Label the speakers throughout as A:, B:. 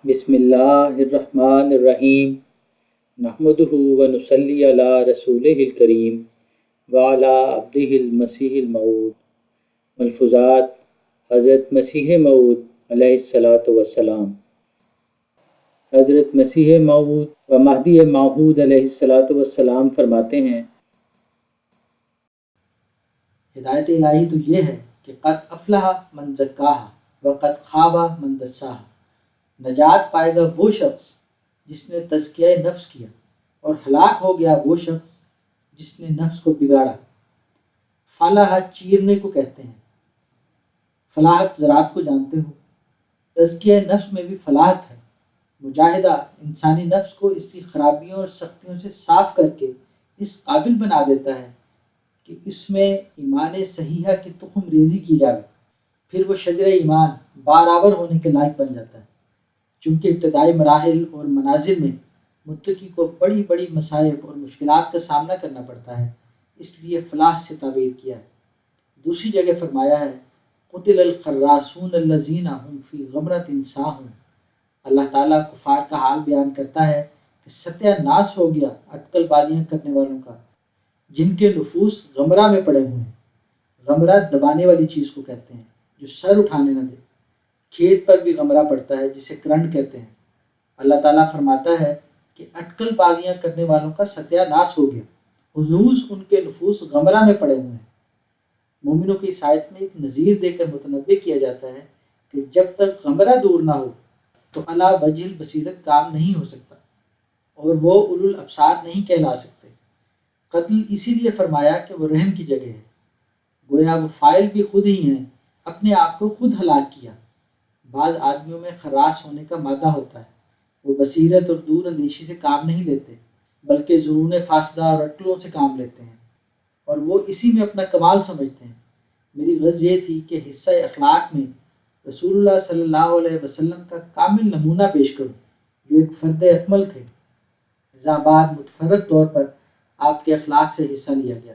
A: بسم اللہ الرحمن الرحیم نحمدہ ونصلی علی رسولہ الکریم وعلی عبدہ المسیح الموعود۔ ملفوظات حضرت مسیح موعود علیہ السلام۔ حضرت مسیح موعود و مہدی موعود علیہ السلام فرماتے ہیں،
B: ہدایت الہی تو یہ ہے کہ قد افلح من زکاہا و قد خاب من دساہا۔ نجات پائے گا وہ شخص جس نے تزکیہ نفس کیا، اور ہلاک ہو گیا وہ شخص جس نے نفس کو بگاڑا۔ فلاح چیرنے کو کہتے ہیں۔ فلاحت زراعت کو جانتے ہو، تزکیہ نفس میں بھی فلاحت ہے۔ مجاہدہ انسانی نفس کو اس کی خرابیوں اور سختیوں سے صاف کر کے اس قابل بنا دیتا ہے کہ اس میں ایمان صحیحہ کی تخم ریزی کی جائے، پھر وہ شجر ایمان بارآور ہونے کے لائق بن جاتا ہے۔ چونکہ ابتدائی مراحل اور منازل میں متقی کو بڑی بڑی مصائب اور مشکلات کا سامنا کرنا پڑتا ہے، اس لیے فلاح سے تعبیر کیا ہے۔ دوسری جگہ فرمایا ہے، قتل الخراصون الذین هم فی غمرۃ ساہون۔ اللہ تعالیٰ کفار کا حال بیان کرتا ہے کہ ستیہ ناس ہو گیا اٹکل بازیاں کرنے والوں کا، جن کے نفوس غمرہ میں پڑے ہوئے ہیں۔ غمرہ دبانے والی چیز کو کہتے ہیں جو سر اٹھانے نہ دے۔ کھیت پر بھی غمرہ پڑتا ہے جسے کرنٹ کہتے ہیں۔ اللہ تعالیٰ فرماتا ہے کہ اٹکل بازیاں کرنے والوں کا ستیہ ناس ہو گیا، حضوز ان کے نفوس غمرہ میں پڑے ہوئے ہیں۔ مومنوں کی اس آیت میں ایک نظیر دے کر متنبہ کیا جاتا ہے کہ جب تک غمرہ دور نہ ہو تو علی وجہ البصیرت کام نہیں ہو سکتا، اور وہ اولو الابصار نہیں کہلا سکتے۔ قتل اسی لیے فرمایا کہ وہ رحم کی جگہ ہے، گویا وہ فاعل بھی خود ہی ہیں، اپنے آپ کو خود ہلاک کیا۔ بعض آدمیوں میں خراس ہونے کا مادہ ہوتا ہے، وہ بصیرت اور دور اندیشی سے کام نہیں لیتے، بلکہ ظنون فاسدہ اور اٹکلوں سے کام لیتے ہیں، اور وہ اسی میں اپنا کمال سمجھتے ہیں۔ میری غرض یہ تھی کہ حصہ اخلاق میں رسول اللہ صلی اللہ علیہ وسلم کا کامل نمونہ پیش کروں، جو ایک فرد اکمل تھے۔ ازاں بعد متفرد طور پر آپ کے اخلاق سے حصہ لیا گیا،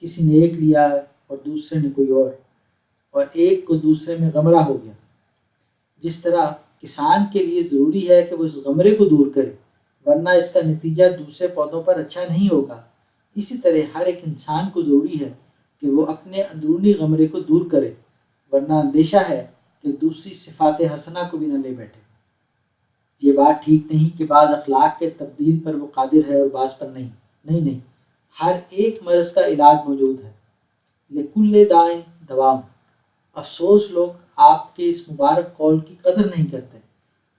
B: کسی نے ایک لیا اور دوسرے نے کوئی اور ایک کو دوسرے میں غمرہ ہو گیا۔ جس طرح کسان کے لیے ضروری ہے کہ وہ اس غمرے کو دور کرے، ورنہ اس کا نتیجہ دوسرے پودوں پر اچھا نہیں ہوگا، اسی طرح ہر ایک انسان کو ضروری ہے کہ وہ اپنے اندرونی غمرے کو دور کرے، ورنہ اندیشہ ہے کہ دوسری صفات حسنہ کو بھی نہ لے بیٹھے۔ یہ بات ٹھیک نہیں کہ بعض اخلاق کے تبدیل پر وہ قادر ہے اور بعض پر نہیں۔ نہیں، ہر ایک مرض کا علاج موجود ہے۔ لکل داء دواء۔ افسوس لوگ آپ کے اس مبارک قول کی قدر نہیں کرتے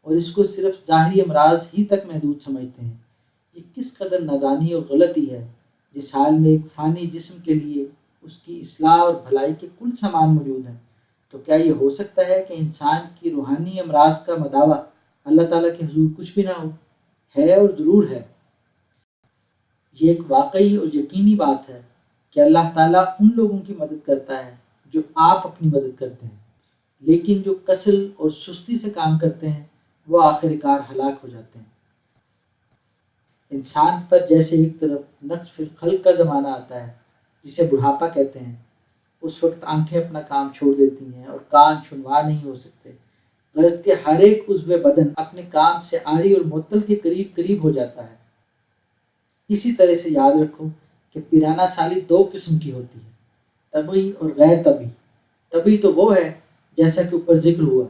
B: اور اس کو صرف ظاہری امراض ہی تک محدود سمجھتے ہیں۔ یہ کس قدر نادانی اور غلطی ہے، جس حال میں ایک فانی جسم کے لیے اس کی اصلاح اور بھلائی کے کل سامان موجود ہیں، تو کیا یہ ہو سکتا ہے کہ انسان کی روحانی امراض کا مداوع اللہ تعالیٰ کے حضور کچھ بھی نہ ہو؟ ہے اور ضرور ہے۔ یہ ایک واقعی اور یقینی بات ہے کہ اللہ تعالیٰ ان لوگوں کی مدد کرتا ہے جو آپ اپنی مدد کرتے ہیں، لیکن جو کسل اور سستی سے کام کرتے ہیں وہ آخر کار ہلاک ہو جاتے ہیں۔ انسان پر جیسے ایک طرف نقص فی الخلق کا زمانہ آتا ہے جسے بڑھاپا کہتے ہیں، اس وقت آنکھیں اپنا کام چھوڑ دیتی ہیں اور کان شنوا نہیں ہو سکتے، غرض کہ ہر ایک عضو بدن اپنے کام سے عاری اور معطل کے قریب ہو جاتا ہے۔ اسی طرح سے یاد رکھو کہ پیرانہ سالی دو قسم کی ہوتی ہے، طبعی اور غیر طبعی۔ طبعی تو وہ ہے جیسا کہ اوپر ذکر ہوا،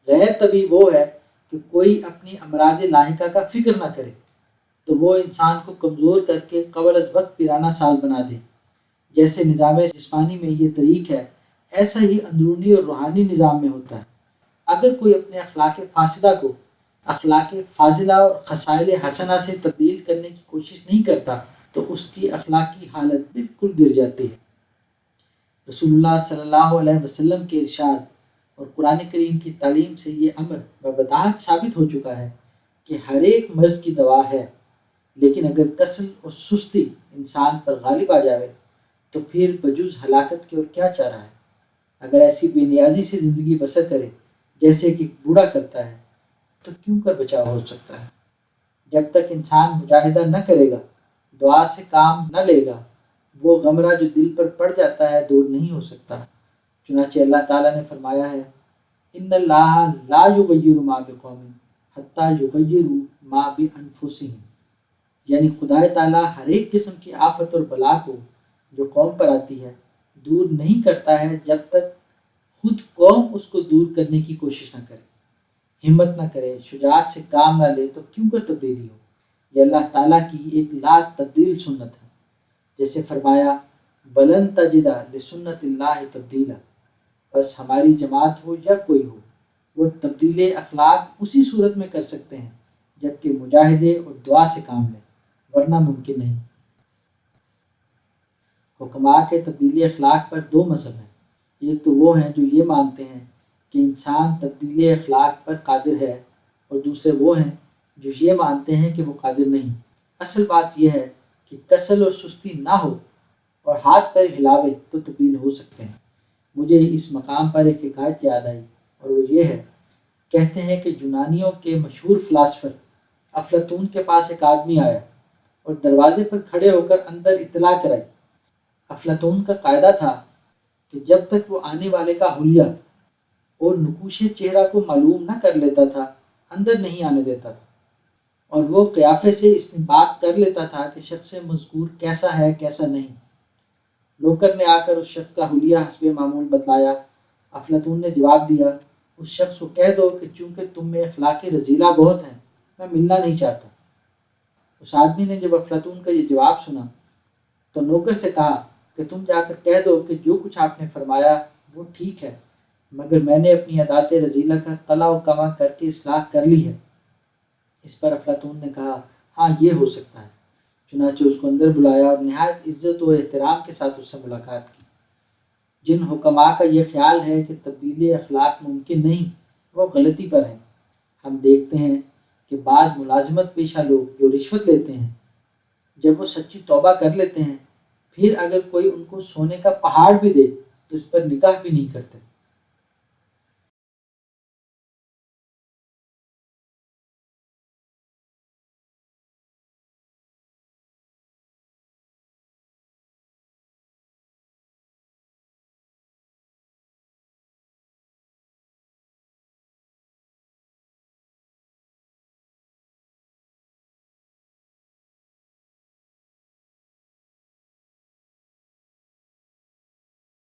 B: غیر طبعی وہ ہے کہ کوئی اپنی امراض لاحقہ کا فکر نہ کرے تو وہ انسان کو کمزور کر کے قبل از وقت پیرانہ سال بنا دے۔ جیسے نظام جسمانی میں یہ طریق ہے، ایسا ہی اندرونی اور روحانی نظام میں ہوتا ہے۔ اگر کوئی اپنے اخلاق فاسدہ کو اخلاق فاضلہ اور خصائل حسنہ سے تبدیل کرنے کی کوشش نہیں کرتا تو اس کی اخلاقی حالت بالکل گر جاتی ہے۔ رسول اللہ صلی اللہ علیہ وسلم کے ارشاد اور قرآن کریم کی تعلیم سے یہ امر ببداہت ثابت ہو چکا ہے کہ ہر ایک مرض کی دوا ہے، لیکن اگر کسل اور سستی انسان پر غالب آ جائے تو پھر بجز ہلاکت کے اور کیا چارہ ہے۔ اگر ایسی بے نیازی سے زندگی بسر کرے جیسے کہ بوڑھا کرتا ہے تو کیوں کر بچاؤ ہو سکتا ہے؟ جب تک انسان مجاہدہ نہ کرے گا، دعا سے کام نہ لے گا، وہ غمرہ جو دل پر پڑ جاتا ہے دور نہیں ہو سکتا۔ چنانچہ اللہ تعالیٰ نے فرمایا ہے، ان اللہ لا یغیر ما بقوم حتی یغیروا ما بانفسہم، یعنی خدا تعالیٰ ہر ایک قسم کی آفت اور بلا کو جو قوم پر آتی ہے دور نہیں کرتا ہے جب تک خود قوم اس کو دور کرنے کی کوشش نہ کرے، ہمت نہ کرے، شجاعت سے کام نہ لے، تو کیوں کر تبدیلی ہو؟ یہ اللہ تعالیٰ کی ایک لا تبدیل سنت ہے، جیسے فرمایا ولن تجد لسنت اللہ تبدیلا، بس ہماری جماعت ہو یا کوئی ہو، وہ تبدیل اخلاق اسی صورت میں کر سکتے ہیں جبکہ مجاہدے اور دعا سے کام لیں، ورنہ ممکن نہیں۔ حکماء کے تبدیلی اخلاق پر دو مذہب ہیں، ایک تو وہ ہیں جو یہ مانتے ہیں کہ انسان تبدیلی اخلاق پر قادر ہے، اور دوسرے وہ ہیں جو یہ مانتے ہیں کہ وہ قادر نہیں۔ اصل بات یہ ہے کہ کسل اور سستی نہ ہو اور ہاتھ پیر ہلاوے تو تبدیل ہو سکتے ہیں۔ مجھے اس مقام پر ایک حکایت یاد آئی، اور وہ یہ ہے، کہتے ہیں کہ یونانیوں کے مشہور فلاسفر افلاطون کے پاس ایک آدمی آیا اور دروازے پر کھڑے ہو کر اندر اطلاع کرائی۔ افلاطون کا قاعدہ تھا کہ جب تک وہ آنے والے کا حلیہ اور نقوش چہرہ کو معلوم نہ کر لیتا تھا اندر نہیں آنے دیتا تھا، اور وہ قیافے سے اس نے بات کر لیتا تھا کہ شخص مذکور کیسا ہے کیسا نہیں۔ نوکر نے آ کر اس شخص کا حلیہ حسب معمول بتلایا۔ افلاطون نے جواب دیا، اس شخص کو کہہ دو کہ چونکہ تم میں اخلاق رذیلہ بہت ہیں میں ملنا نہیں چاہتا۔ اس آدمی نے جب افلاطون کا یہ جواب سنا تو نوکر سے کہا کہ تم جا کر کہہ دو کہ جو کچھ آپ نے فرمایا وہ ٹھیک ہے، مگر میں نے اپنی عادات رذیلہ کا قلع و کما کر کے اصلاح کر لی ہے۔ اس پر افلاطون نے کہا، ہاں یہ ہو سکتا ہے۔ چنانچہ اس کو اندر بلایا اور نہایت عزت و احترام کے ساتھ اس سے ملاقات کی۔ جن حکماء کا یہ خیال ہے کہ تبدیلی اخلاق ممکن نہیں، وہ غلطی پر ہیں۔ ہم دیکھتے ہیں کہ بعض ملازمت پیشہ لوگ جو رشوت لیتے ہیں، جب وہ سچی توبہ کر لیتے ہیں، پھر اگر کوئی ان کو سونے کا پہاڑ بھی دے تو اس پر نکاح بھی نہیں کرتے۔